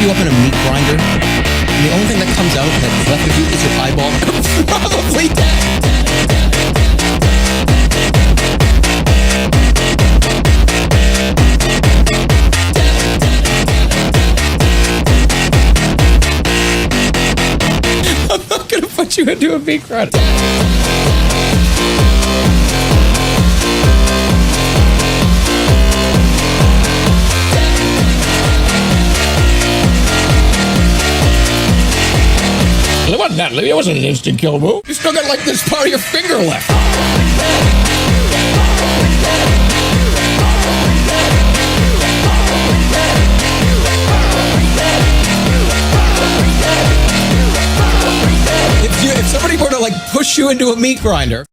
you up in a meat grinder, and the only thing that comes out that's left of you is your eyeball, probably dead. I'm not gonna put you into a meat grinder. It wasn't that, it wasn't an instant kill move. You still got like this part of your finger left. If somebody were to like push you into a meat grinder,